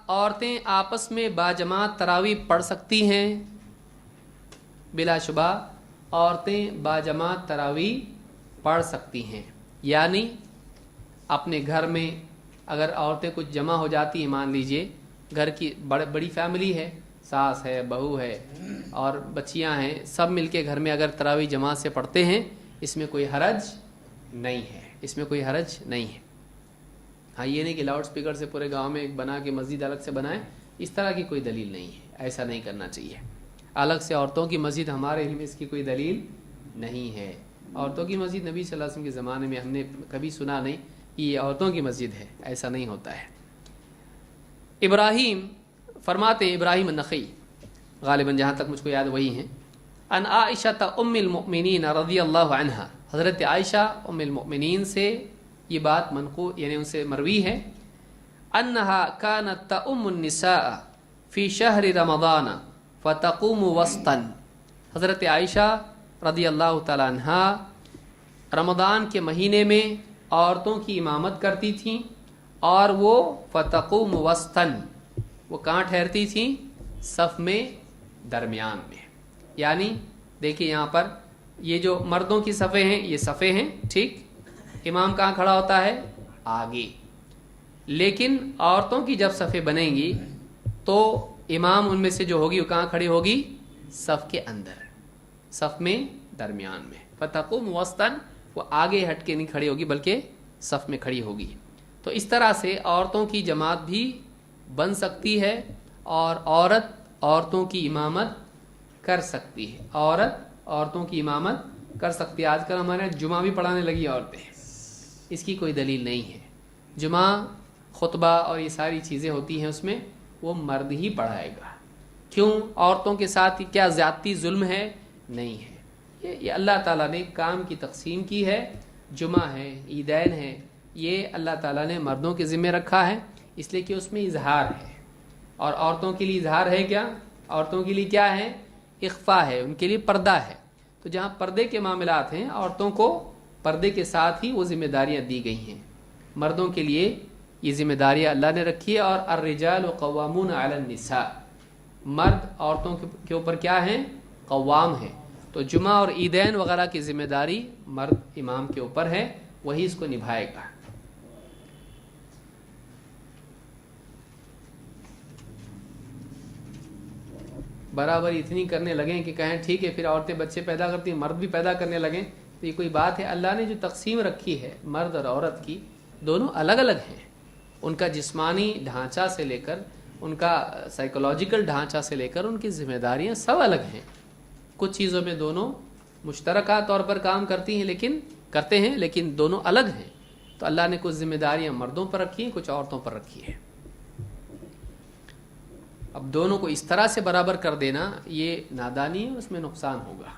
عورتیں آپس میں باجماعت تراویح پڑھ سکتی ہیں؟ بلا شبہ عورتیں باجماعت تراویح پڑھ سکتی ہیں، یعنی اپنے گھر میں اگر عورتیں کچھ جمع ہو جاتی ہیں، مان لیجئے گھر کی بڑی فیملی ہے، ساس ہے، بہو ہے اور بچیاں ہیں، سب مل کے گھر میں اگر تراویح جماعت سے پڑھتے ہیں، اس میں کوئی حرج نہیں ہے، اس میں کوئی حرج نہیں ہے۔ ہاں یہ نہیں کہ لاؤڈ سپیکر سے پورے گاؤں میں ایک بنا کے مسجد الگ سے بنائیں، اس طرح کی کوئی دلیل نہیں ہے، ایسا نہیں کرنا چاہیے۔ الگ سے عورتوں کی مسجد ہمارے علم میں اس کی کوئی دلیل نہیں ہے۔ عورتوں کی مسجد نبی صلی اللہ علیہ وسلم کے زمانے میں ہم نے کبھی سنا نہیں کہ یہ عورتوں کی مسجد ہے، ایسا نہیں ہوتا ہے۔ ابراہیم فرماتے ہیں، ابراہیم النخعی غالباً جہاں تک مجھ کو یاد وہی ہیں، ان عائشہ ام المؤمنین رضی اللہ عنہا، حضرت عائشہ ام المؤمنین سے یہ بات منقول یعنی ان سے مروی ہے، انہا کانت تؤم النساء فی شہر رمضان فتقوم وسطا، حضرت عائشہ رضی اللہ تعالی عنہا رمضان کے مہینے میں عورتوں کی امامت کرتی تھیں، اور وہ فتقوم وسطا، وہ کہاں ٹھہرتی تھیں؟ صف میں درمیان میں۔ یعنی دیکھیں یہاں پر یہ جو مردوں کی صفیں ہیں یہ صفیں ہیں، ٹھیک، امام کہاں کھڑا ہوتا ہے؟ آگے، لیکن عورتوں کی جب صفیں بنیں گی تو امام ان میں سے جو ہوگی وہ کہاں کھڑی ہوگی؟ صف کے اندر، صف میں درمیان میں۔ فتقوم وسطا، وہ آگے ہٹ کے نہیں کھڑی ہوگی بلکہ صف میں کھڑی ہوگی۔ تو اس طرح سے عورتوں کی جماعت بھی بن سکتی ہے، اور عورت عورتوں کی امامت کر سکتی ہے، عورت عورتوں کی امامت کر سکتی ہے۔ آج کل ہمارے یہاں جمعہ بھی پڑھانے لگی عورتیں، اس کی کوئی دلیل نہیں ہے۔ جمعہ خطبہ اور یہ ساری چیزیں ہوتی ہیں، اس میں وہ مرد ہی پڑھائے گا۔ کیوں؟ عورتوں کے ساتھ کیا زیادتی ظلم ہے؟ نہیں ہے۔ یہ اللہ تعالیٰ نے کام کی تقسیم کی ہے، جمعہ ہے، عیدین ہے، یہ اللہ تعالیٰ نے مردوں کے ذمہ رکھا ہے، اس لیے کہ اس میں اظہار ہے، اور عورتوں کے لیے اظہار ہے کیا؟ عورتوں کے لیے کیا ہے؟ اخفا ہے، ان کے لیے پردہ ہے۔ تو جہاں پردے کے معاملات ہیں، عورتوں کو پردے کے ساتھ ہی وہ ذمہ داریاں دی گئی ہیں۔ مردوں کے لیے یہ ذمہ داریاں اللہ نے رکھی ہے، اور الرجال قوامون علی النساء، مرد عورتوں کے اوپر کیا ہیں؟ قوام ہیں۔ تو جمعہ اور عیدین وغیرہ کی ذمہ داری مرد امام کے اوپر ہے، وہی اس کو نبھائے گا۔ برابر اتنی کرنے لگیں کہ کہیں ٹھیک ہے، پھر عورتیں بچے پیدا کرتی ہیں، مرد بھی پیدا کرنے لگیں، تو یہ کوئی بات ہے؟ اللہ نے جو تقسیم رکھی ہے مرد اور عورت کی، دونوں الگ الگ ہیں، ان کا جسمانی ڈھانچہ سے لے کر، ان کا سائیکولوجیکل ڈھانچہ سے لے کر، ان کی ذمہ داریاں سب الگ ہیں۔ کچھ چیزوں میں دونوں مشترکہ طور پر کام کرتی ہیں، کرتے ہیں، لیکن دونوں الگ ہیں۔ تو اللہ نے کچھ ذمہ داریاں مردوں پر رکھی ہیں، کچھ عورتوں پر رکھی ہیں۔ اب دونوں کو اس طرح سے برابر کر دینا یہ نادانی ہے، اس میں نقصان ہوگا۔